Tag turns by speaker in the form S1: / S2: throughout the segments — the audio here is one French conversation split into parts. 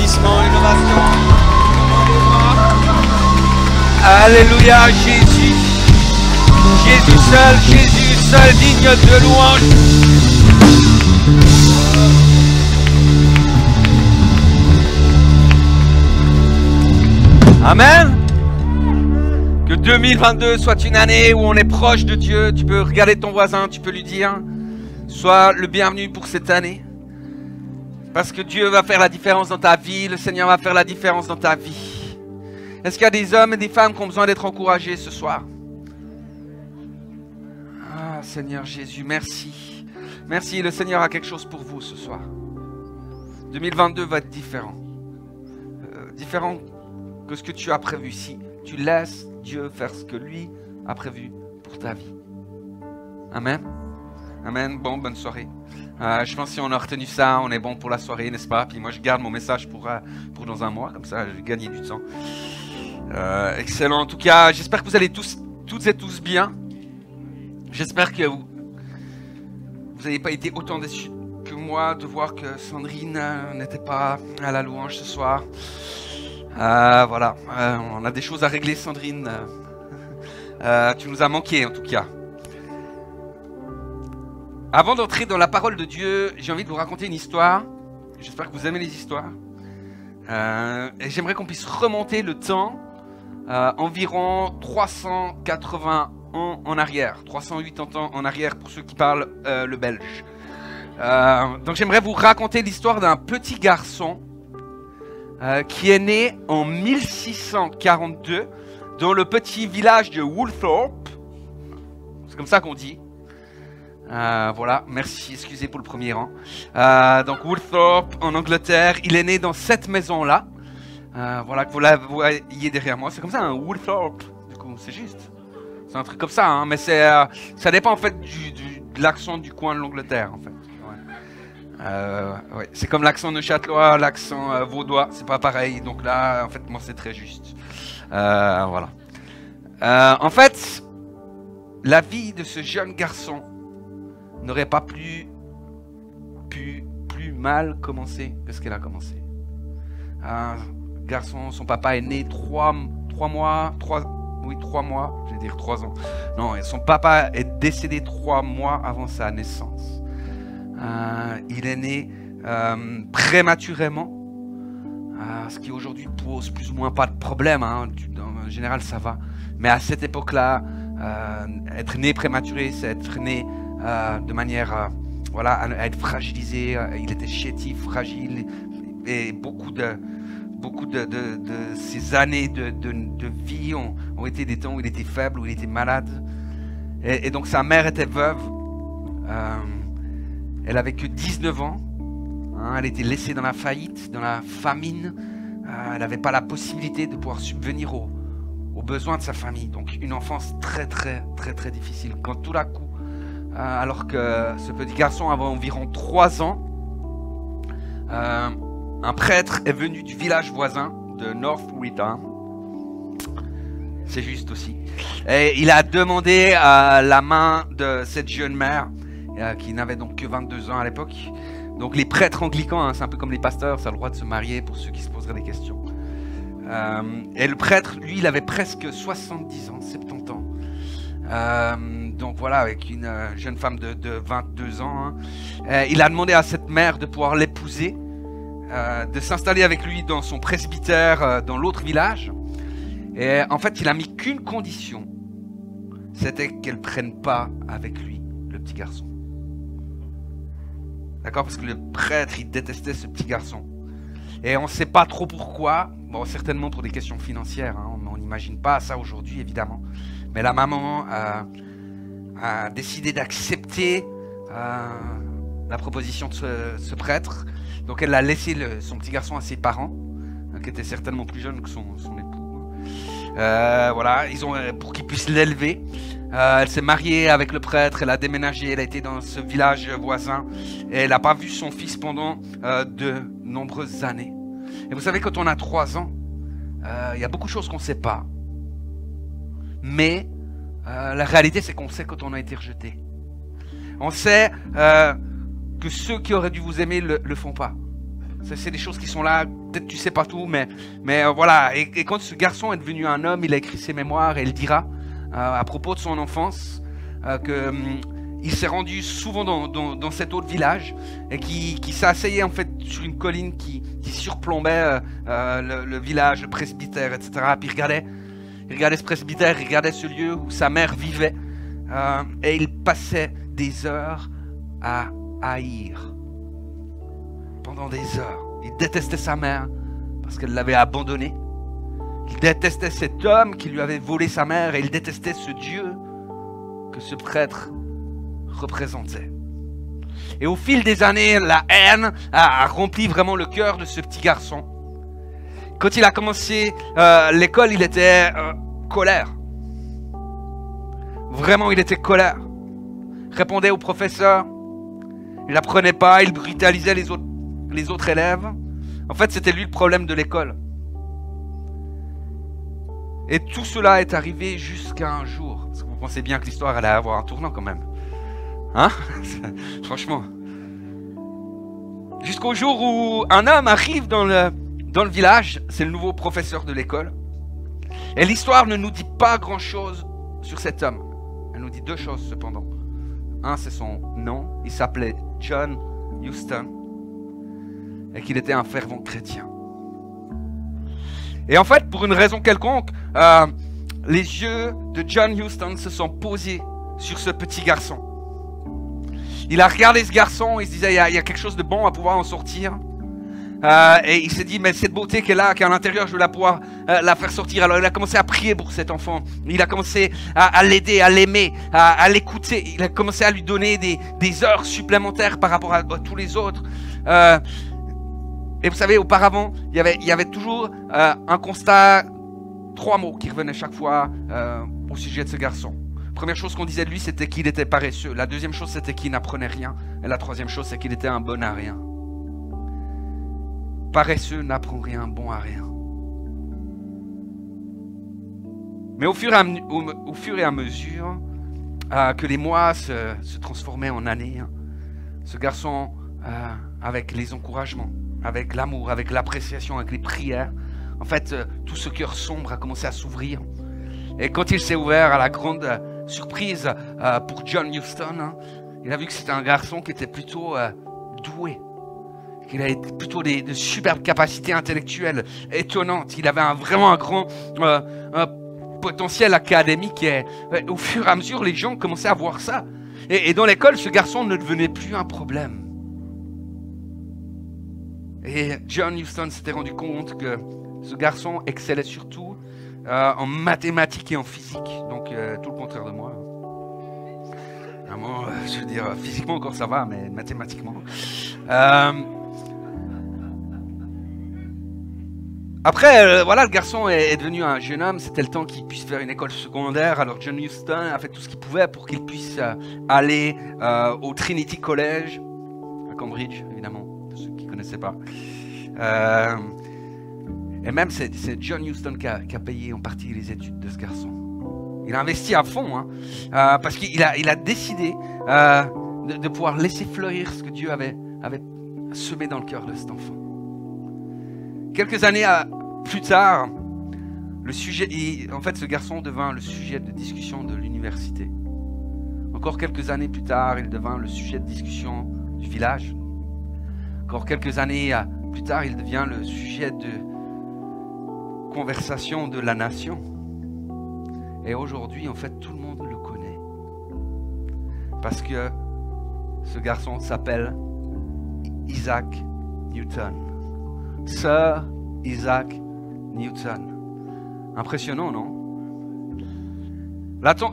S1: applaudissements, une ovation. Alléluia, Jésus. Jésus seul, digne de louange. Amen. Que 2022 soit une année où on est proche de Dieu. Tu peux regarder ton voisin, tu peux lui dire, sois le bienvenu pour cette année. Parce que Dieu va faire la différence dans ta vie, le Seigneur va faire la différence dans ta vie. Est-ce qu'il y a des hommes et des femmes qui ont besoin d'être encouragés ce soir? Ah Seigneur Jésus, merci. Merci, le Seigneur a quelque chose pour vous ce soir. 2022 va être différent. Différent que ce que tu as prévu ici. Tu laisses Dieu faire ce que lui a prévu pour ta vie. Amen. Amen. Bon, bonne soirée. Je pense que si on a retenu ça, on est bon pour la soirée, n'est-ce pas? Puis moi, je garde mon message pour dans un mois, comme ça, je vais gagner du temps. Excellent. En tout cas, j'espère que vous allez toutes et tous bien. J'espère que vous n'avez pas été autant déçus que moi de voir que Sandrine n'était pas à la louange ce soir. Voilà, on a des choses à régler, Sandrine. Tu nous as manqué en tout cas. Avant d'entrer dans la parole de Dieu, j'ai envie de vous raconter une histoire. J'espère que vous aimez les histoires. Et j'aimerais qu'on puisse remonter le temps environ 380 ans en arrière. 380 ans en arrière pour ceux qui parlent le belge. Donc j'aimerais vous raconter l'histoire d'un petit garçon qui est né en 1642 dans le petit village de Woolthorpe. C'est comme ça qu'on dit. Voilà, merci, excusez pour le premier rang. Donc Woolthorpe en Angleterre, il est né dans cette maison-là. Voilà, que vous la voyez derrière moi. C'est comme ça, un Woolthorpe. Du coup, c'est juste. C'est un truc comme ça, hein, mais ça dépend en fait de l'accent du coin de l'Angleterre, en fait. Ouais. C'est comme l'accent neuchâtelois, l'accent vaudois, c'est pas pareil. Donc là, en fait, moi, c'est très juste. Voilà. En fait, la vie de ce jeune garçon n'aurait pas pu plus mal commencer que ce qu'elle a commencé. Garçon, son papa est né 3 mois, je vais dire 3 ans. Non, son papa est décédé 3 mois avant sa naissance. Il est né prématurément, ce qui aujourd'hui pose plus ou moins pas de problème, hein. En général ça va, mais à cette époque-là, être né prématuré, c'est être né de manière voilà, à être fragilisé. Il était chétif, fragile, et beaucoup de ces années de vie ont été des temps où il était faible, où il était malade, et donc sa mère était veuve. Elle avait que 19 ans, hein, elle était laissée dans la faillite, dans la famine. Elle n'avait pas la possibilité de pouvoir subvenir aux besoins de sa famille. Donc une enfance très difficile. Quand tout à coup, alors que ce petit garçon avait environ 3 ans, un prêtre est venu du village voisin de North Witham. C'est juste aussi. Et il a demandé la main de cette jeune mère, qui n'avait donc que 22 ans à l'époque. Donc les prêtres anglicans, hein, c'est un peu comme les pasteurs, ça a le droit de se marier pour ceux qui se poseraient des questions. Et le prêtre, lui, il avait presque 70 ans, 70 ans. Donc voilà, avec une jeune femme de 22 ans. Hein. Il a demandé à cette mère de pouvoir l'épouser, de s'installer avec lui dans son presbytère dans l'autre village. Et en fait, il a mis qu'une condition. C'était qu'elle ne prenne pas avec lui le petit garçon. D'accord? Parce que le prêtre, il détestait ce petit garçon. Et on ne sait pas trop pourquoi. Bon, certainement pour des questions financières. Hein. On n'imagine pas ça aujourd'hui, évidemment. Mais la maman a décidé d'accepter la proposition de ce prêtre. Donc elle a laissé son petit garçon à ses parents, hein, qui étaient certainement plus jeunes que son époux. Voilà, pour qu'ils puissent l'élever. Elle s'est mariée avec le prêtre, elle a déménagé, elle a été dans ce village voisin et elle n'a pas vu son fils pendant de nombreuses années. Et vous savez, quand on a 3 ans, il y a beaucoup de choses qu'on ne sait pas. Mais la réalité, c'est qu'on sait quand on a été rejeté. On sait que ceux qui auraient dû vous aimer le font pas. C'est des choses qui sont là, peut-être tu sais pas tout, mais voilà. Et quand ce garçon est devenu un homme, il a écrit ses mémoires et il dira à propos de son enfance qu'il s'est rendu souvent dans cet autre village et qui s'asseyait en fait sur une colline qui surplombait le village, le presbytère, etc. Puis il regardait ce presbytère, il regardait ce lieu où sa mère vivait et il passait des heures à haïr. Pendant des heures. Il détestait sa mère parce qu'elle l'avait abandonné. Il détestait cet homme qui lui avait volé sa mère et il détestait ce Dieu que ce prêtre représentait. Et au fil des années, la haine a rempli vraiment le cœur de ce petit garçon. Quand il a commencé l'école, il était colère. Vraiment, il était colère. Répondait au professeur. Il n'apprenait pas, il brutalisait les autres élèves. En fait, c'était lui le problème de l'école. Et tout cela est arrivé jusqu'à un jour. Parce que vous pensez bien que l'histoire allait avoir un tournant quand même. Hein? Franchement. Jusqu'au jour où un homme arrive dans le village. C'est le nouveau professeur de l'école. Et l'histoire ne nous dit pas grand-chose sur cet homme. Elle nous dit deux choses cependant. Un, c'est son nom. Il s'appelait John Huston. Et qu'il était un fervent chrétien. Et en fait, pour une raison quelconque, les yeux de John Huston se sont posés sur ce petit garçon. Il a regardé ce garçon, il se disait, il y a quelque chose de bon à pouvoir en sortir. Et il s'est dit, mais cette beauté qu'elle a, qu'à l'intérieur, je vais pouvoir la faire sortir. Alors il a commencé à prier pour cet enfant. Il a commencé à l'aider, à l'aimer, à l'écouter. Il a commencé à lui donner des heures supplémentaires par rapport à tous les autres. Et vous savez, auparavant, il y avait toujours un constat, 3 mots qui revenaient chaque fois au sujet de ce garçon. Première chose qu'on disait de lui, c'était qu'il était paresseux. La deuxième chose, c'était qu'il n'apprenait rien. Et la troisième chose, c'est qu'il était un bon à rien. Paresseux n'apprend rien, bon à rien. Mais au fur et à mesure que les mois se transformaient en années, ce garçon, avec les encouragements, avec l'amour, avec l'appréciation, avec les prières, en fait, tout ce cœur sombre a commencé à s'ouvrir. Et quand il s'est ouvert, à la grande surprise pour John Huston, il a vu que c'était un garçon qui était plutôt doué. Il avait plutôt de superbes capacités intellectuelles étonnantes. Il avait vraiment un grand potentiel académique. Et au fur et à mesure, les gens commençaient à voir ça. Et dans l'école, ce garçon ne devenait plus un problème. Et John Huston s'était rendu compte que ce garçon excellait surtout en mathématiques et en physique. Donc tout le contraire de moi. Vraiment, je veux dire, physiquement encore ça va, mais mathématiquement. Après, voilà, le garçon est devenu un jeune homme. C'était le temps qu'il puisse faire une école secondaire. Alors John Huston a fait tout ce qu'il pouvait pour qu'il puisse aller au Trinity College, à Cambridge, évidemment, pour ceux qui ne connaissaient pas. Et même, c'est John Huston qui a payé en partie les études de ce garçon. Il a investi à fond, parce qu'il a décidé de pouvoir laisser fleurir ce que Dieu avait semé dans le cœur de cet enfant. Quelques années plus tard, en fait, ce garçon devint le sujet de discussion de l'université. Encore quelques années plus tard, il devint le sujet de discussion du village. Encore quelques années plus tard, il devient le sujet de conversation de la nation. Et aujourd'hui, en fait, tout le monde le connaît. Parce que ce garçon s'appelle Isaac Newton. Sir Isaac Newton. Impressionnant, non?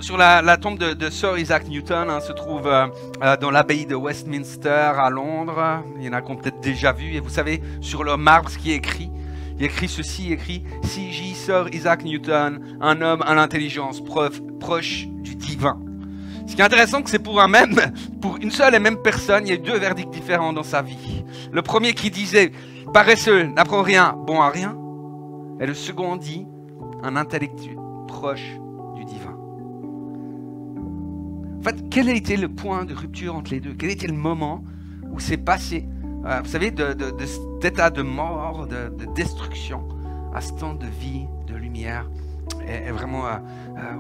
S1: Sur la tombe de Sir Isaac Newton se trouve dans l'abbaye de Westminster à Londres. Il y en a qui ont peut-être déjà vu. Et vous savez, sur le marbre, ce qui est écrit, il écrit ceci, C.J. Sir Isaac Newton, un homme à l'intelligence proche du divin. Ce qui est intéressant, c'est que pour une seule et même personne, il y a eu 2 verdicts différents dans sa vie. Le premier qui disait paresseux, n'apprend rien, bon à rien. Et le second dit un intellectuel proche du divin. En fait, quel a été le point de rupture entre les deux? Quel était le moment où s'est passé vous savez, de cet état de mort, de destruction, à ce temps de vie, de lumière, et vraiment,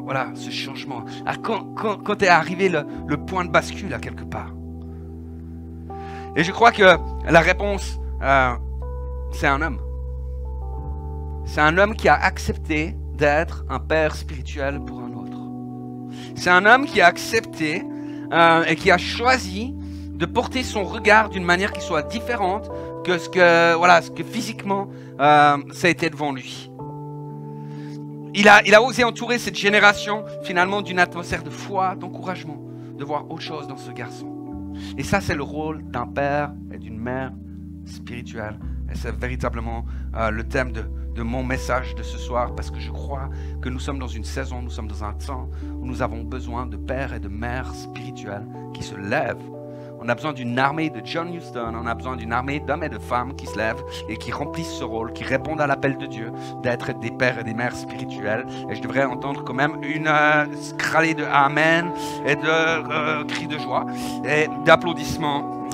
S1: voilà, ce changement. Quand est arrivé le point de bascule, à quelque part. Et je crois que la réponse, c'est un homme. C'est un homme qui a accepté d'être un père spirituel pour un autre. C'est un homme qui a accepté et qui a choisi de porter son regard d'une manière qui soit différente que ce que physiquement ça a été devant lui. Il a osé entourer cette génération finalement d'une atmosphère de foi, d'encouragement, de voir autre chose dans ce garçon. Et ça, c'est le rôle d'un père et d'une mère spirituelle. Et c'est véritablement le thème de mon message de ce soir, parce que je crois que nous sommes dans une saison, nous sommes dans un temps où nous avons besoin de pères et de mères spirituels qui se lèvent. On a besoin d'une armée de John Huston, on a besoin d'une armée d'hommes et de femmes qui se lèvent et qui remplissent ce rôle, qui répondent à l'appel de Dieu d'être des pères et des mères spirituels. Et je devrais entendre quand même une scralée de Amen et de cris de joie et d'applaudissements.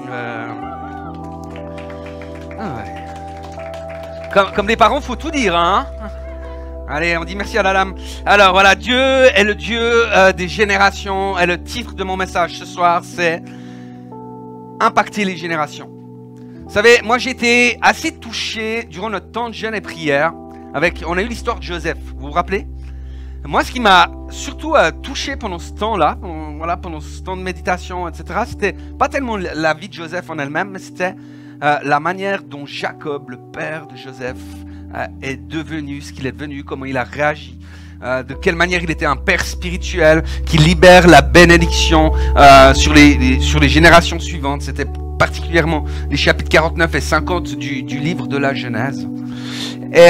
S1: Comme les parents, il faut tout dire, hein. Allez, on dit merci à la lame. Alors voilà, Dieu est le Dieu des générations. Et le titre de mon message ce soir, c'est impacter les générations. Vous savez, moi j'étais assez touché durant notre temps de jeûne et prière. On a eu l'histoire de Joseph, vous vous rappelez? Moi, ce qui m'a surtout touché pendant ce temps-là, pendant ce temps de méditation, etc., c'était pas tellement la vie de Joseph en elle-même, mais c'était la manière dont Jacob, le père de Joseph, est devenu ce qu'il est devenu, comment il a réagi, de quelle manière il était un père spirituel qui libère la bénédiction sur les générations suivantes. C'était particulièrement les chapitres 49 et 50 du livre de la Genèse. Et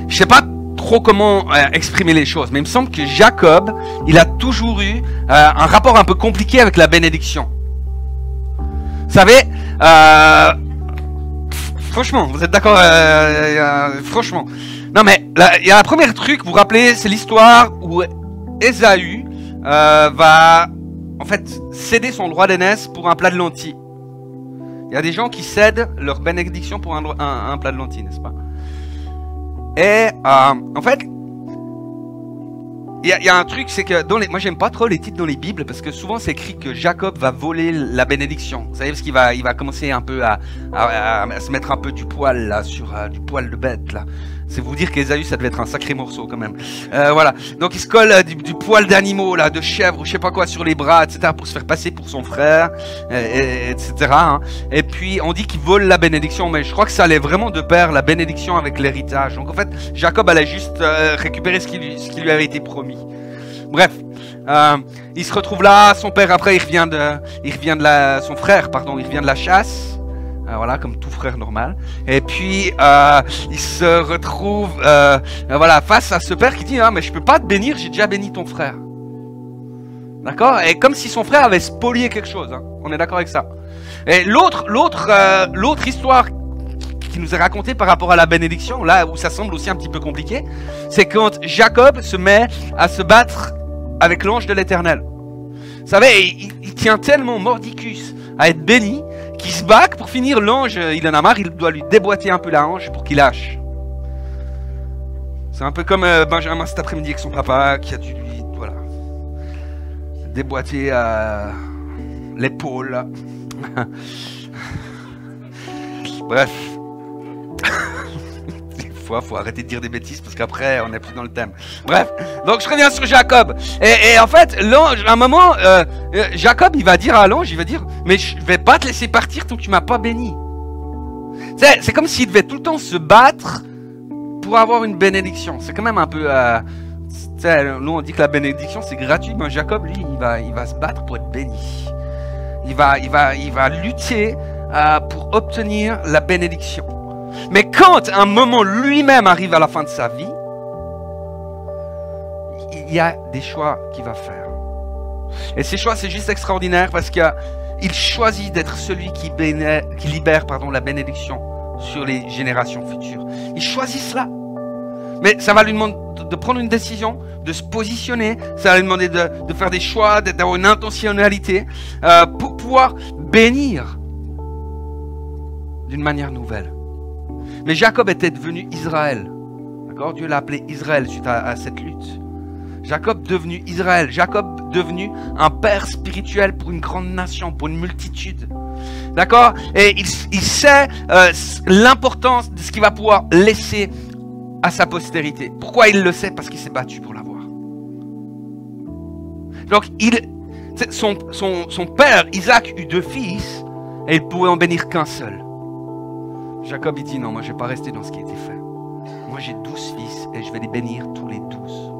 S1: je sais pas trop comment exprimer les choses, mais il me semble que Jacob, il a toujours eu un rapport un peu compliqué avec la bénédiction. Vous savez, franchement, vous êtes d'accord? Franchement. Non mais, il y a un premier truc, vous vous rappelez, c'est l'histoire où Ésaü va, en fait, céder son droit d'aînesse pour un plat de lentilles. Il y a des gens qui cèdent leur bénédiction pour un plat de lentilles, n'est-ce pas? Et, en fait, il y a un truc, c'est que moi j'aime pas trop les titres dans les Bibles parce que souvent c'est écrit que Jacob va voler la bénédiction. Vous savez, parce qu'il va commencer un peu à se mettre un peu du poil là, sur du poil de bête là. C'est vous dire qu'Ésaü ça devait être un sacré morceau quand même. Voilà. Donc il se colle du poil d'animaux là, de chèvre ou je sais pas quoi sur les bras, etc. pour se faire passer pour son frère, etc. Hein. Et puis on dit qu'il vole la bénédiction, mais je crois que ça allait vraiment de pair la bénédiction avec l'héritage. Donc en fait Jacob allait juste récupérer ce qui lui avait été promis. Bref, il se retrouve là, son père après il revient de son frère pardon, il revient de la chasse. Voilà, comme tout frère normal. Et puis, il se retrouve voilà, face à ce père qui dit « Ah, mais je peux pas te bénir, j'ai déjà béni ton frère. » D'accord? Et comme si son frère avait spolié quelque chose. Hein. On est d'accord avec ça. Et l'autre histoire qui nous est racontée par rapport à la bénédiction, là où ça semble aussi un petit peu compliqué, c'est quand Jacob se met à se battre avec l'ange de l'Éternel. Vous savez, il tient tellement mordicus à être béni, qui se bat pour finir, l'ange, il en a marre, il doit lui déboîter un peu la hanche pour qu'il lâche. C'est un peu comme Benjamin cet après-midi avec son papa qui a dû lui, voilà, déboîter l'épaule. Bref. Faut arrêter de dire des bêtises parce qu'après on n'est plus dans le thème. Bref, donc je reviens sur Jacob. Et en fait, l'ange, à un moment, Jacob il va dire à l'ange, il va dire, mais je vais pas te laisser partir tant que tu m'as pas béni. C'est comme s'il devait tout le temps se battre pour avoir une bénédiction. C'est quand même un peu, nous on dit que la bénédiction c'est gratuit, mais Jacob lui il va se battre pour être béni. Il va lutter pour obtenir la bénédiction. Mais quand un moment lui-même arrive à la fin de sa vie, il y a des choix qu'il va faire. Et ces choix, c'est juste extraordinaire parce qu'il choisit d'être celui qui libère la bénédiction sur les générations futures. Il choisit cela. Mais ça va lui demander de prendre une décision, de se positionner, ça va lui demander de faire des choix, d'avoir une intentionnalité pour pouvoir bénir d'une manière nouvelle. Mais Jacob était devenu Israël. D'accord? Dieu l'a appelé Israël suite à cette lutte. Jacob devenu Israël. Jacob devenu un père spirituel pour une grande nation, pour une multitude. D'accord? Et il sait l'importance de ce qu'il va pouvoir laisser à sa postérité. Pourquoi il le sait? Parce qu'il s'est battu pour l'avoir. Donc, son père, Isaac, eut 2 fils et il pouvait en bénir qu'un seul. Jacob, il dit non, moi je ne vais pas rester dans ce qui a été fait. Moi j'ai 12 fils et je vais les bénir tous les 12.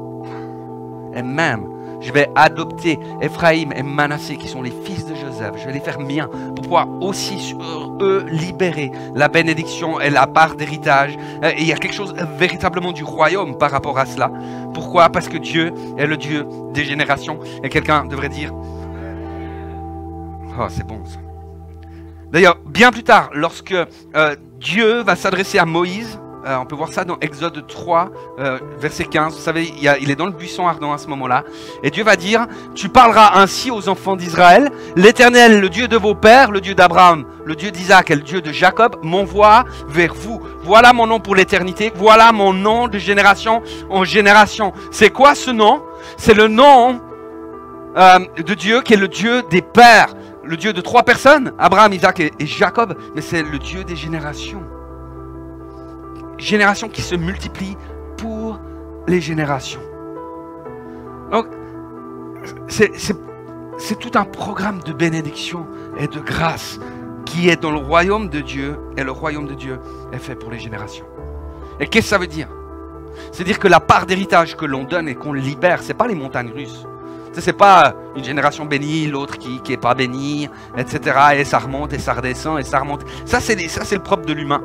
S1: Et même, je vais adopter Ephraïm et Manassé qui sont les fils de Joseph. Je vais les faire miens pour pouvoir aussi sur eux libérer la bénédiction et la part d'héritage. Et il y a quelque chose véritablement du royaume par rapport à cela. Pourquoi? Parce que Dieu est le Dieu des générations. Et quelqu'un devrait dire oh, c'est bon ça. D'ailleurs, bien plus tard, lorsque Dieu va s'adresser à Moïse, on peut voir ça dans Exode 3, verset 15. Vous savez, il est dans le buisson ardent à ce moment-là. Et Dieu va dire, tu parleras ainsi aux enfants d'Israël. L'Éternel, le Dieu de vos pères, le Dieu d'Abraham, le Dieu d'Isaac et le Dieu de Jacob, m'envoie vers vous. Voilà mon nom pour l'éternité. Voilà mon nom de génération en génération. C'est quoi ce nom? C'est le nom de Dieu qui est le Dieu des pères. Le Dieu de 3 personnes, Abraham, Isaac et Jacob. Mais c'est le Dieu des générations. Générations qui se multiplient pour les générations. Donc, c'est tout un programme de bénédiction et de grâce qui est dans le royaume de Dieu, et le royaume de Dieu est fait pour les générations. Et qu'est-ce que ça veut dire? C'est dire que la part d'héritage que l'on donne et qu'on libère, c'est pas les montagnes russes. C'est pas une génération bénie, l'autre qui est pas bénie, etc. Et ça remonte et ça redescend et ça remonte. Ça c'est le propre de l'humain.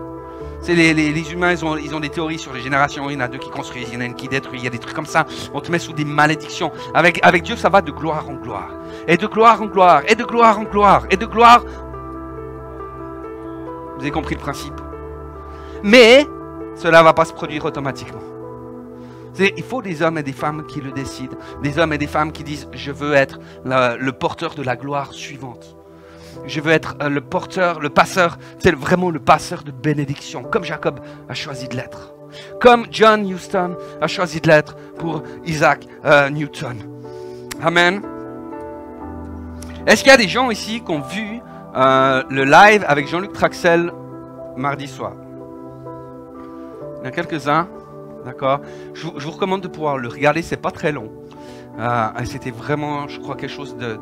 S1: C'est les humains, ils ont des théories sur les générations. Il y en a 2 qui construisent, il y en a une qui détruit. Il y a des trucs comme ça. On te met sous des malédictions. Avec Dieu, ça va de gloire en gloire. Et de gloire en gloire. Et de gloire en gloire. Et de gloire. Vous avez compris le principe. Mais cela ne va pas se produire automatiquement. Il faut des hommes et des femmes qui le décident. Des hommes et des femmes qui disent, je veux être le porteur de la gloire suivante. Je veux être le porteur, le passeur, c'est vraiment le passeur de bénédiction, comme Jacob a choisi de l'être. Comme John Huston a choisi de l'être pour Isaac Newton. Amen. Est-ce qu'il y a des gens ici qui ont vu le live avec Jean-Luc Traxel mardi soir? Il y en a quelques-uns, d'accord. Je vous recommande de pouvoir le regarder, c'est pas très long. C'était vraiment, je crois, quelque chose de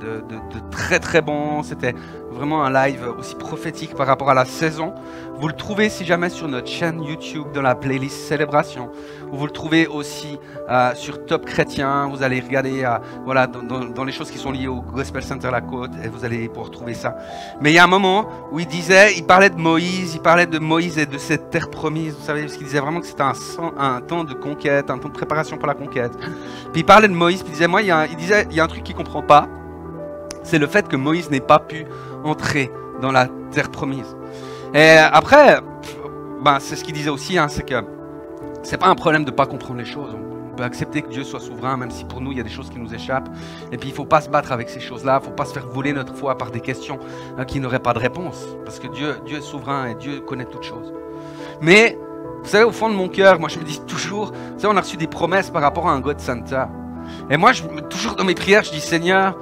S1: très très bon. C'était vraiment un live aussi prophétique par rapport à la saison. Vous le trouvez si jamais sur notre chaîne YouTube dans la playlist Célébration. Vous le trouvez aussi sur Top Chrétien. Vous allez regarder voilà, dans les choses qui sont liées au Gospel Center La Côte et vous allez pouvoir trouver ça. Mais il y a un moment où il parlait de Moïse et de cette terre promise. Vous savez, parce qu'il disait vraiment que c'était un temps de conquête, un temps de préparation pour la conquête. Puis il parlait de Moïse, puis il disait, moi, il y a un truc qu'il ne comprend pas, c'est le fait que Moïse n'ait pas pu entrer dans la terre promise. Et après, c'est ce qu'il disait aussi, hein, c'est que c'est pas un problème de ne pas comprendre les choses. On peut accepter que Dieu soit souverain, même si pour nous, il y a des choses qui nous échappent. Et puis, il ne faut pas se battre avec ces choses-là, il ne faut pas se faire voler notre foi par des questions qui n'auraient pas de réponse. Parce que Dieu est souverain et Dieu connaît toutes choses. Mais, vous savez, au fond de mon cœur, moi, je me dis toujours, vous savez, on a reçu des promesses par rapport à un God Center. Et moi, toujours dans mes prières, je dis, Seigneur,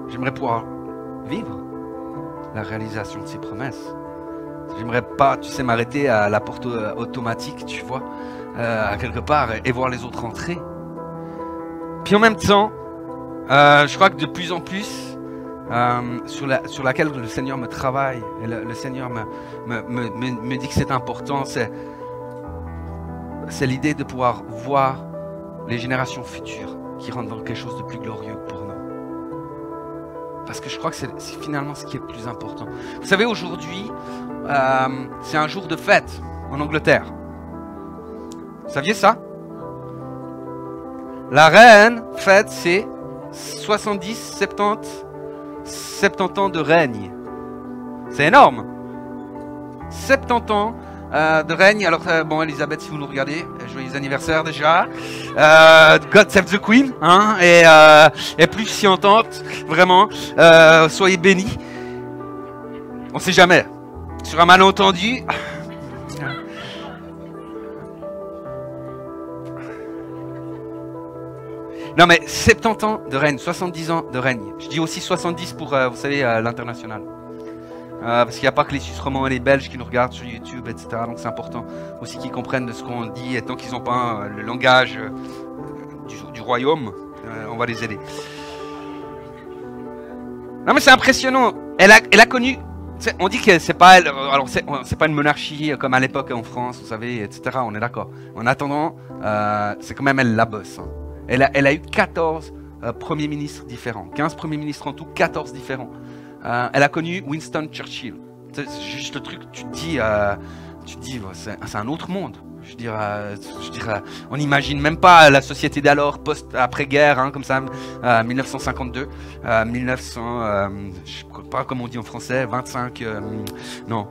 S1: j'aimerais pouvoir vivre la réalisation de ces promesses. J'aimerais pas, tu sais, m'arrêter à la porte automatique, tu vois, à quelque part, et voir les autres entrer. Puis en même temps, je crois que de plus en plus, sur laquelle le Seigneur me travaille, et le Seigneur me dit que c'est important, c'est l'idée de pouvoir voir les générations futures qui rentrent dans quelque chose de plus glorieux pour nous. Parce que je crois que c'est finalement ce qui est le plus important. Vous savez, aujourd'hui, c'est un jour de fête en Angleterre. Vous saviez ça? La reine fête ses 70, 70 ans de règne. C'est énorme. 70 ans de règne. Alors, bon, Elisabeth, si vous nous regardez, joyeux anniversaire déjà. God save the Queen, hein, et plus si entente, vraiment. Soyez bénis. On ne sait jamais. sur un malentendu. Non mais 70 ans de règne, 70 ans de règne. Je dis aussi 70 pour, vous savez, l'international. Parce qu'il n'y a pas que les Suisses romands et les Belges qui nous regardent sur YouTube, etc. Donc c'est important aussi qu'ils comprennent de ce qu'on dit. Et tant qu'ils n'ont pas le langage du royaume, on va les aider. Non mais c'est impressionnant. Elle a connu... On dit que c'est pas... Alors c'est pas une monarchie comme à l'époque en France, vous savez, etc. On est d'accord. En attendant, c'est quand même elle la bosse. Hein. Elle a eu 14 premiers ministres différents. 15 premiers ministres en tout, 14 différents. Elle a connu Winston Churchill. C'est juste le truc, tu te dis c'est un autre monde. Je veux dire, on n'imagine même pas la société d'alors, après-guerre, hein, comme ça, 1952, 1900, je sais pas comment on dit en français, 25, non,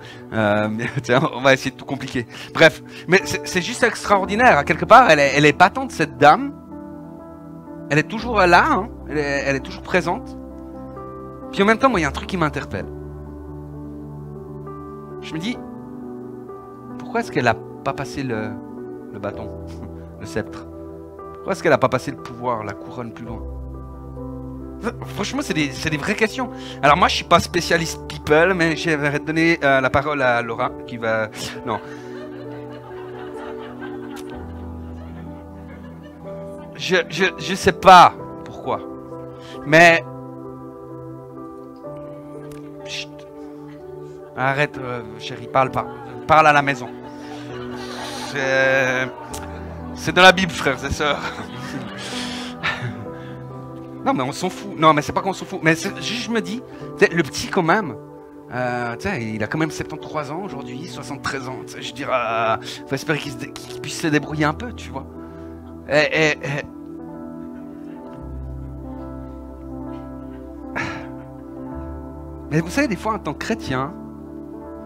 S1: tiens, on va essayer de tout compliquer. Bref, mais c'est juste extraordinaire. À quelque part, elle est battante, cette dame. Elle est toujours là, hein, elle est toujours présente. Puis en même temps, moi, il y a un truc qui m'interpelle. Je me dis, pourquoi est-ce qu'elle n'a pas passé le bâton, le sceptre? Pourquoi est-ce qu'elle n'a pas passé le pouvoir, la couronne plus loin? Franchement, c'est des vraies questions. Alors moi, je suis pas spécialiste people, mais j'aimerais donner la parole à Laura, qui va... Non. Je sais pas pourquoi, mais... Chut. Arrête, chérie, parle à la maison. C'est dans la Bible, frères et sœurs. Non, mais on s'en fout. Non, mais c'est pas qu'on s'en fout. Mais juste, je me dis, le petit quand même, il a quand même 73 ans aujourd'hui, 73 ans. Je dirais, faut espérer qu'il puisse se débrouiller un peu, tu vois. Mais vous savez, des fois, en tant que chrétien,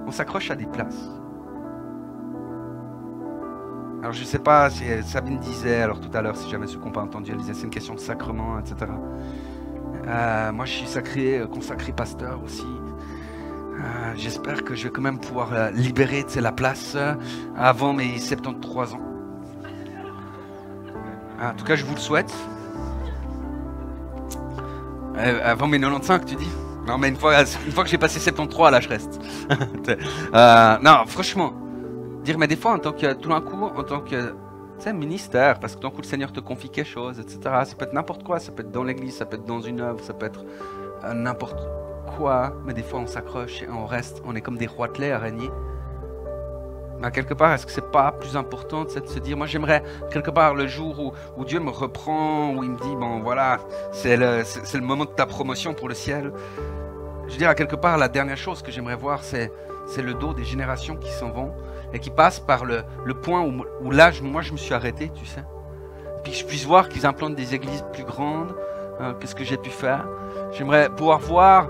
S1: on s'accroche à des places. Alors, je sais pas si Sabine disait, alors tout à l'heure, si jamais ceux qui n'ont pas entendu, elle disait c'est une question de sacrement, etc. Moi, je suis consacré pasteur aussi. J'espère que je vais quand même pouvoir libérer la place avant mes 73 ans. En tout cas, je vous le souhaite. Avant mes 95, tu dis? Non, mais une fois que j'ai passé 73, là, je reste. Non, franchement, dire, mais des fois, tout d'un coup, en tant que, ministère, parce que tout d'un coup, le Seigneur te confie quelque chose, etc. Ça peut être n'importe quoi, ça peut être dans l'église, ça peut être dans une œuvre, ça peut être n'importe quoi, mais des fois, on s'accroche et on reste, on est comme des roitelets à régner. Mais quelque part, est-ce que c'est pas plus important de se dire, moi j'aimerais quelque part le jour où Dieu me reprend, où il me dit, bon voilà, c'est le moment de ta promotion pour le ciel. Je veux dire, à quelque part, la dernière chose que j'aimerais voir, c'est le dos des générations qui s'en vont et qui passent par le point où là, moi je me suis arrêté, tu sais. Puis que je puisse voir qu'ils implantent des églises plus grandes que ce que j'ai pu faire. J'aimerais pouvoir voir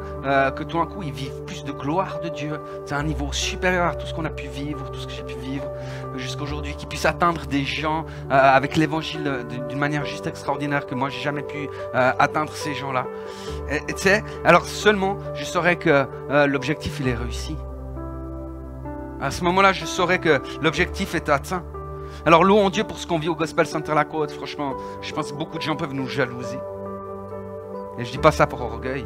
S1: que tout d'un coup, ils vivent plus de gloire de Dieu. C'est un niveau supérieur à tout ce qu'on a pu vivre, tout ce que j'ai pu vivre jusqu'à aujourd'hui. Qu'ils puissent atteindre des gens avec l'évangile d'une manière juste extraordinaire que moi, j'ai jamais pu atteindre ces gens-là. Et tu sais, alors seulement, je saurais que l'objectif, il est réussi. À ce moment-là, je saurais que l'objectif est atteint. Alors louons Dieu pour ce qu'on vit au Gospel Center-La-Côte. Franchement, je pense que beaucoup de gens peuvent nous jalouser. Et je dis pas ça pour orgueil,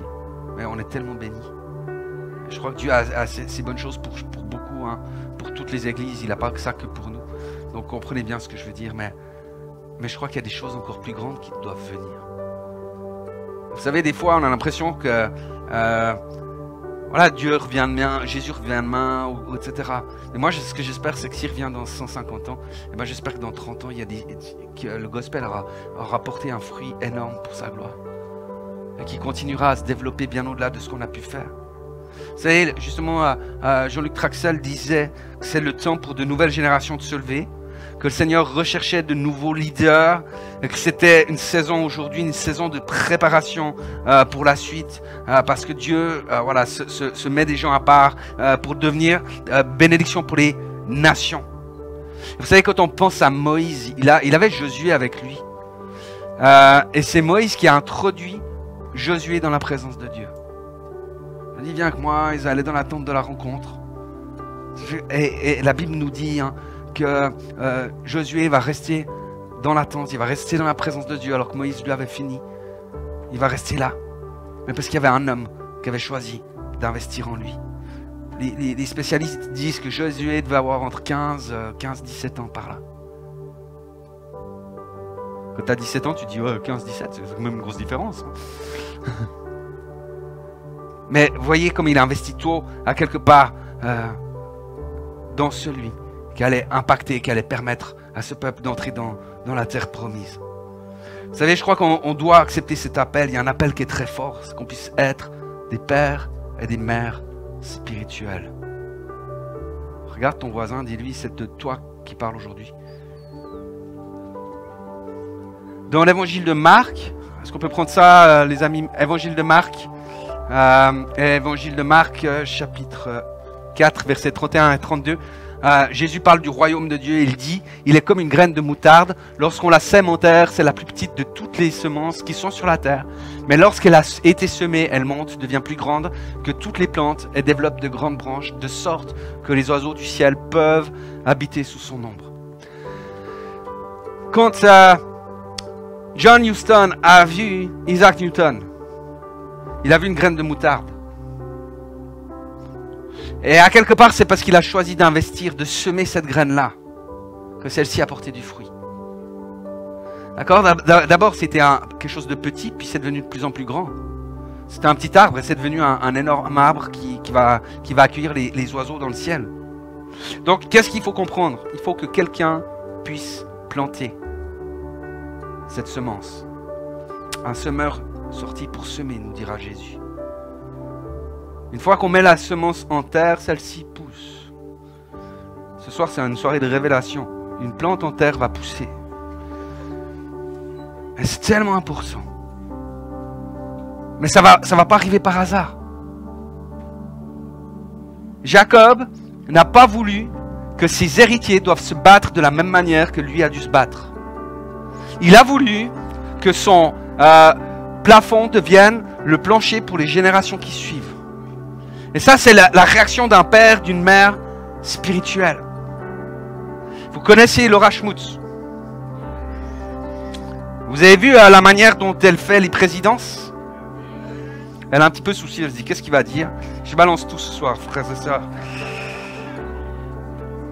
S1: mais on est tellement bénis. Je crois que Dieu a ces bonnes choses pour beaucoup, hein, pour toutes les églises. Il n'a pas que ça que pour nous. Donc comprenez bien ce que je veux dire, mais je crois qu'il y a des choses encore plus grandes qui doivent venir. Vous savez, des fois, on a l'impression que voilà, Dieu revient demain, Jésus revient demain, etc. Et moi, ce que j'espère, c'est que s'il revient dans 150 ans, et ben, j'espère que dans 30 ans, que le gospel aura porté un fruit énorme pour sa gloire. Et qui continuera à se développer bien au-delà de ce qu'on a pu faire. Vous savez, justement, Jean-Luc Traxel disait que c'est le temps pour de nouvelles générations de se lever, que le Seigneur recherchait de nouveaux leaders, et que c'était une saison aujourd'hui, une saison de préparation pour la suite, parce que Dieu voilà, se met des gens à part pour devenir bénédiction pour les nations. Vous savez, quand on pense à Moïse, il avait Josué avec lui. Et c'est Moïse qui a introduit Josué dans la présence de Dieu. Il dit, viens avec moi, ils allaient dans la tente de la rencontre. Et la Bible nous dit hein, que Josué va rester dans la tente, il va rester dans la présence de Dieu alors que Moïse lui avait fini. Il va rester là. Mais parce qu'il y avait un homme qui avait choisi d'investir en lui. Les spécialistes disent que Josué devait avoir entre 15-17 ans par là. Quand tu as 17 ans, tu dis ouais, 15-17, c'est quand même une grosse différence. Mais voyez comme il a investi tôt à quelque part dans celui qui allait impacter, qui allait permettre à ce peuple d'entrer dans la terre promise. Vous savez, je crois qu'on doit accepter cet appel. Il y a un appel qui est très fort, c'est qu'on puisse être des pères et des mères spirituels. Regarde ton voisin, dis-lui, c'est de toi qui parle aujourd'hui. Dans l'évangile de Marc, est-ce qu'on peut prendre ça, les amis? Évangile de Marc, chapitre 4, versets 31 et 32. Jésus parle du royaume de Dieu et il dit, il est comme une graine de moutarde. Lorsqu'on la sème en terre, c'est la plus petite de toutes les semences qui sont sur la terre. Mais lorsqu'elle a été semée, elle monte, devient plus grande que toutes les plantes et développe de grandes branches, de sorte que les oiseaux du ciel peuvent habiter sous son ombre. Quand John Huston a vu Isaac Newton, il a vu une graine de moutarde. Et à quelque part, c'est parce qu'il a choisi d'investir, de semer cette graine-là, que celle-ci a porté du fruit. D'accord? D'abord, c'était quelque chose de petit, puis c'est devenu de plus en plus grand. C'était un petit arbre et c'est devenu un énorme arbre qui va accueillir les oiseaux dans le ciel. Donc, qu'est-ce qu'il faut comprendre? Il faut que quelqu'un puisse planter cette semence. Un semeur sorti pour semer, nous dira Jésus. Une fois qu'on met la semence en terre, celle-ci pousse. Ce soir, c'est une soirée de révélation. Une plante en terre va pousser. Et c'est tellement important. Mais ça va pas arriver par hasard. Jacob n'a pas voulu que ses héritiers doivent se battre de la même manière que lui a dû se battre. Il a voulu que son plafond devienne le plancher pour les générations qui suivent. Et ça, c'est la réaction d'un père, d'une mère spirituelle. Vous connaissez Laura Schmutz. Vous avez vu la manière dont elle fait les présidences? Elle a un petit peu souci, elle se dit, qu'est-ce qu'il va dire? Je balance tout ce soir, frères et sœurs.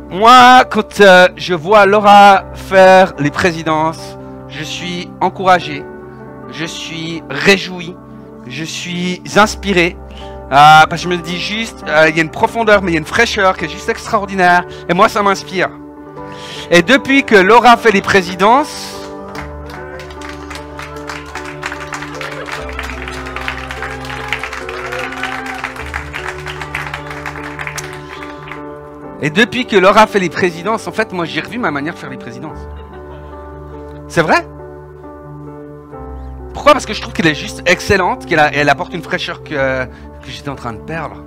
S1: Moi, quand je vois Laura faire les présidences, je suis encouragé, je suis réjoui, je suis inspiré. Parce que je me dis juste, il y a une profondeur, mais il y a une fraîcheur qui est juste extraordinaire. Et moi, ça m'inspire. Et depuis que Laura fait les présidences, en fait, moi, j'ai revu ma manière de faire les présidences. C'est vrai? Pourquoi? Parce que je trouve qu'elle est juste excellente, qu'elle apporte une fraîcheur que j'étais en train de perdre.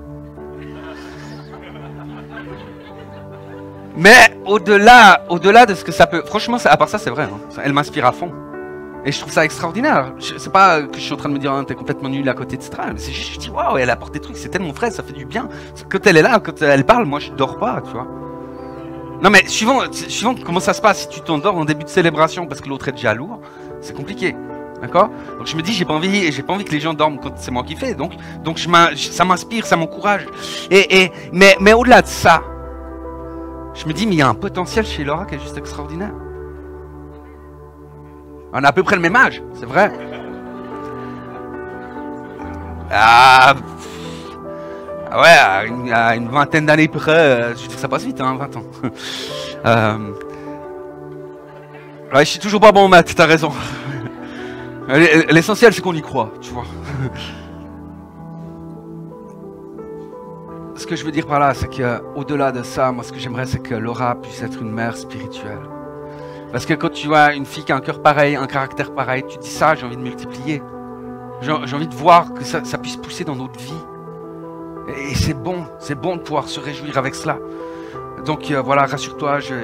S1: Mais au-delà de ce que ça peut... Franchement, à part ça, c'est vrai. Hein, elle m'inspire à fond. Et je trouve ça extraordinaire. C'est pas que je suis en train de me dire, t'es complètement nul à côté de Stral. C'est juste, je dis, waouh, elle apporte des trucs, c'est tellement frais, ça fait du bien. Quand elle est là, quand elle parle, moi, je dors pas, tu vois. Non, mais suivant comment ça se passe, si tu t'endors en début de célébration parce que l'autre est déjà lourd, c'est compliqué. D'accord? Donc je me dis, j'ai pas envie que les gens dorment quand c'est moi qui fais. Donc ça m'inspire, ça m'encourage. Mais au-delà de ça, je me dis, mais il y a un potentiel chez Laura qui est juste extraordinaire. On a à peu près le même âge, c'est vrai. Ouais, à une vingtaine d'années près, je dis que ça passe vite, hein, 20 ans. Ouais, je suis toujours pas bon en maths, t'as raison. L'essentiel, c'est qu'on y croit, tu vois. Ce que je veux dire par là, c'est qu'au-delà de ça, moi, ce que j'aimerais, c'est que Laura puisse être une mère spirituelle. Parce que quand tu vois une fille qui a un cœur pareil, un caractère pareil, tu te dis ça, j'ai envie de multiplier. J'ai envie de voir que ça puisse pousser dans notre vie. Et c'est bon de pouvoir se réjouir avec cela. Donc voilà, rassure-toi, je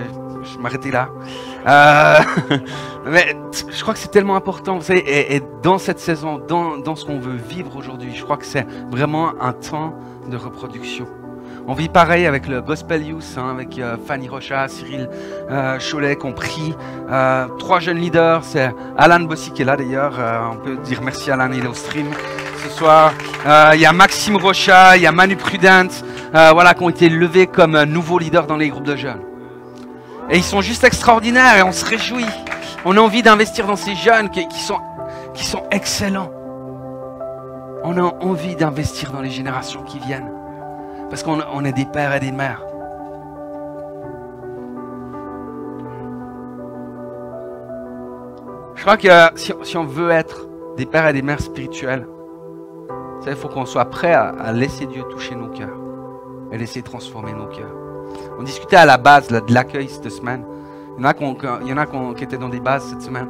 S1: m'arrêtais là. Mais je crois que c'est tellement important, vous savez, et dans cette saison, dans ce qu'on veut vivre aujourd'hui, je crois que c'est vraiment un temps de reproduction. On vit pareil avec le Gospel Youth, hein, avec Fanny Rocha, Cyril Cholet qui ont pris 3 jeunes leaders. C'est Alan Bossy qui est là d'ailleurs. On peut dire merci Alan, il est au stream ce soir. Il y a Maxime Rocha, il y a Manu Prudent, voilà, qui ont été levés comme nouveaux leaders dans les groupes de jeunes. Et ils sont juste extraordinaires et on se réjouit. On a envie d'investir dans ces jeunes qui sont excellents. On a envie d'investir dans les générations qui viennent. Parce qu'on est des pères et des mères. Je crois que si on veut être des pères et des mères spirituels, il faut qu'on soit prêt à laisser Dieu toucher nos cœurs et laisser transformer nos cœurs. On discutait à la base là, de l'accueil cette semaine. Il y en a qui étaient dans des bases cette semaine.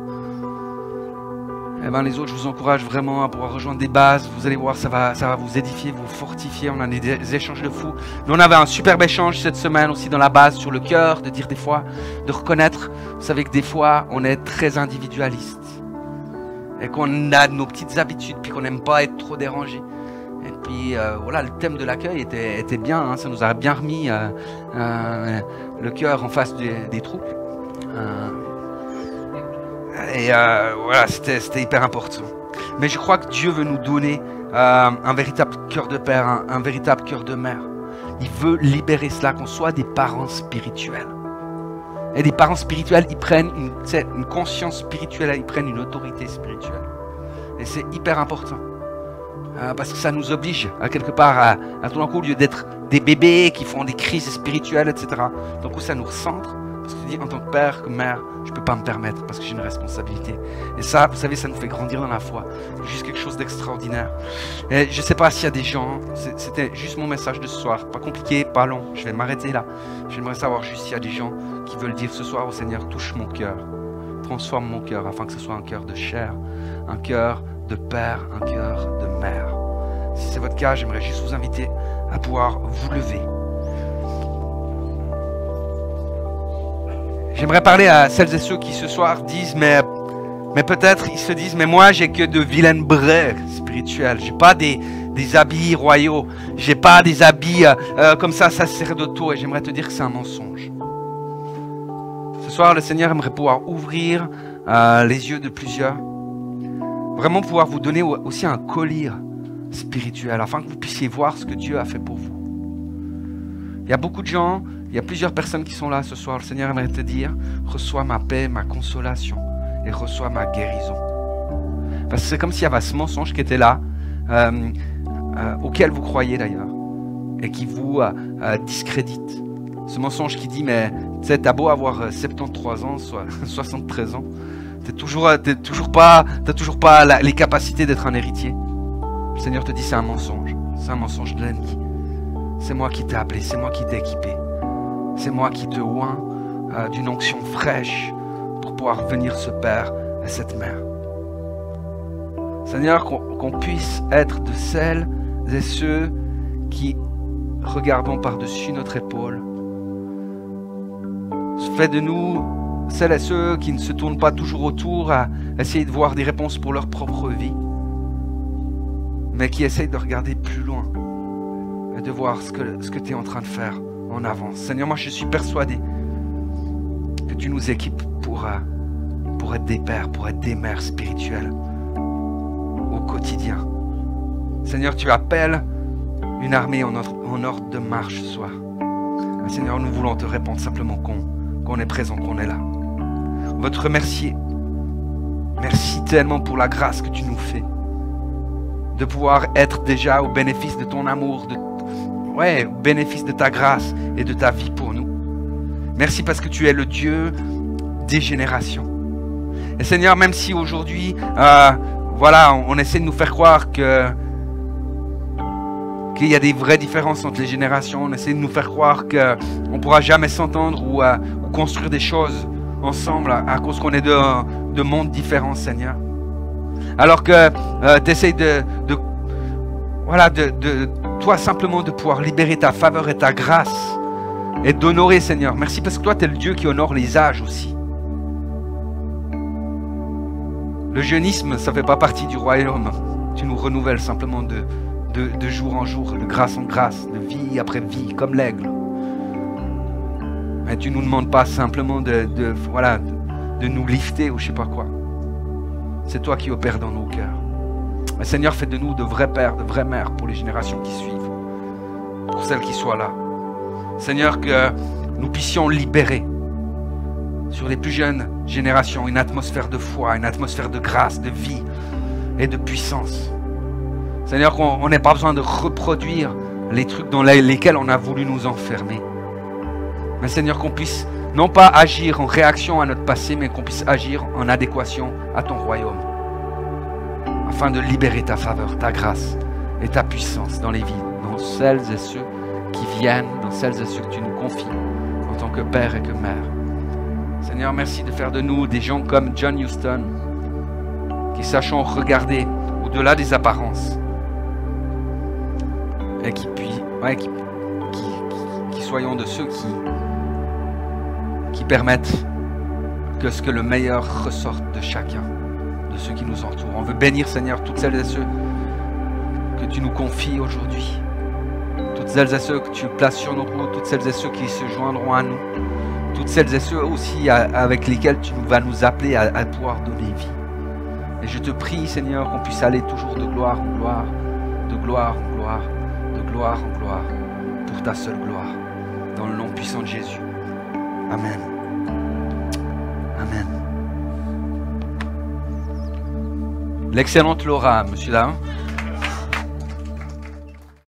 S1: Eh ben, les autres, je vous encourage vraiment à pouvoir rejoindre des bases. Vous allez voir, ça va vous édifier, vous fortifier. On a des échanges de fous. Nous, on avait un superbe échange cette semaine aussi dans la base sur le cœur, de dire des fois, de reconnaître. Vous savez que des fois, on est très individualiste. Et qu'on a nos petites habitudes, puis qu'on n'aime pas être trop dérangé. Et puis voilà, le thème de l'accueil était bien, hein, ça nous a bien remis le cœur en face des troupes. Voilà, c'était hyper important. Mais je crois que Dieu veut nous donner un véritable cœur de père, un véritable cœur de mère. Il veut libérer cela, qu'on soit des parents spirituels. Et les parents spirituels, ils prennent une conscience spirituelle, ils prennent une autorité spirituelle. Et c'est hyper important. Parce que ça nous oblige à quelque part à tout d'un coup, au lieu d'être des bébés qui font des crises spirituelles, etc. Donc ça nous recentre. Parce que je dis, en tant que père, que mère, je ne peux pas me permettre parce que j'ai une responsabilité. Et ça, vous savez, ça nous fait grandir dans la foi. C'est juste quelque chose d'extraordinaire. Et je ne sais pas s'il y a des gens, c'était juste mon message de ce soir. Pas compliqué, pas long. Je vais m'arrêter là. J'aimerais savoir juste s'il y a des gens qui veulent dire ce soir au Seigneur, touche mon cœur. Transforme mon cœur afin que ce soit un cœur de chair, un cœur de père, un cœur de mère. Si c'est votre cas, j'aimerais juste vous inviter à pouvoir vous lever. J'aimerais parler à celles et ceux qui ce soir disent, mais peut-être ils se disent, mais moi j'ai que de vilaines braies spirituelles. J'ai pas des habits royaux. J'ai pas des habits comme ça sacerdotaux. Et j'aimerais te dire que c'est un mensonge. Ce soir, le Seigneur aimerait pouvoir ouvrir les yeux de plusieurs. Vraiment pouvoir vous donner aussi un collier spirituel afin que vous puissiez voir ce que Dieu a fait pour vous. Il y a beaucoup de gens, il y a plusieurs personnes qui sont là ce soir. Le Seigneur aimerait te dire, reçois ma paix, ma consolation et reçois ma guérison. Parce que c'est comme s'il y avait ce mensonge qui était là, auquel vous croyez d'ailleurs, et qui vous discrédite. Ce mensonge qui dit, mais tu sais, t'as beau avoir 73 ans, soit 73 ans, t'as toujours pas les capacités d'être un héritier. Le Seigneur te dit, c'est un mensonge de l'ennemi. C'est moi qui t'ai appelé, c'est moi qui t'ai équipé. C'est moi qui te oins d'une onction fraîche pour pouvoir venir ce père et cette mère. Seigneur, qu'on puisse être de celles et ceux qui regardons par-dessus notre épaule. Fais de nous celles et ceux qui ne se tournent pas toujours autour à essayer de voir des réponses pour leur propre vie, mais qui essayent de regarder plus loin et de voir ce que tu es en train de faire en avance. Seigneur, moi je suis persuadé que tu nous équipes pour être des pères, pour être des mères spirituelles au quotidien. Seigneur, tu appelles une armée en ordre de marche ce soir. Mais Seigneur, nous voulons te répondre simplement qu'on est présent, qu'on est là. On veut te remercier. Merci tellement pour la grâce que tu nous fais. De pouvoir être déjà au bénéfice de ton amour, au bénéfice de ta grâce et de ta vie pour nous. Merci parce que tu es le Dieu des générations. Et Seigneur, même si aujourd'hui, on essaie de nous faire croire qu'il y a des vraies différences entre les générations, on essaie de nous faire croire qu'on ne pourra jamais s'entendre ou construire des choses ensemble à cause qu'on est de mondes différents, Seigneur. Alors que tu essaies toi simplement de pouvoir libérer ta faveur et ta grâce et d'honorer, Seigneur. Merci parce que toi, tu es le Dieu qui honore les âges aussi. Le jeunisme, ça ne fait pas partie du royaume. Tu nous renouvelles simplement de de jour en jour, de grâce en grâce, de vie après vie, comme l'aigle. Mais tu ne nous demandes pas simplement de nous lifter ou je sais pas quoi. C'est toi qui opères dans nos cœurs. Mais Seigneur, fais de nous de vrais pères, de vraies mères pour les générations qui suivent, pour celles qui soient là. Seigneur, que nous puissions libérer sur les plus jeunes générations une atmosphère de foi, une atmosphère de grâce, de vie et de puissance. Seigneur, qu'on n'ait pas besoin de reproduire les trucs dans lesquels on a voulu nous enfermer. Mais Seigneur, qu'on puisse non pas agir en réaction à notre passé, mais qu'on puisse agir en adéquation à ton royaume, afin de libérer ta faveur, ta grâce et ta puissance dans les vies, dans celles et ceux qui viennent, dans celles et ceux que tu nous confies en tant que père et que mère. Seigneur, merci de faire de nous des gens comme John Huston, qui sachons regarder au-delà des apparences et qui soyons de ceux qui permettent que ce que le meilleur ressorte de chacun, de ceux qui nous entourent. On veut bénir, Seigneur, toutes celles et ceux que tu nous confies aujourd'hui, toutes celles et ceux que tu places sur nos routes, toutes celles et ceux qui se joindront à nous, toutes celles et ceux aussi avec lesquels tu vas nous appeler à pouvoir donner vie. Et je te prie, Seigneur, qu'on puisse aller toujours de gloire en gloire, de gloire en gloire, de gloire en gloire, pour ta seule gloire, dans le nom puissant de Jésus. Amen. Amen. L'excellente Laura, monsieur là.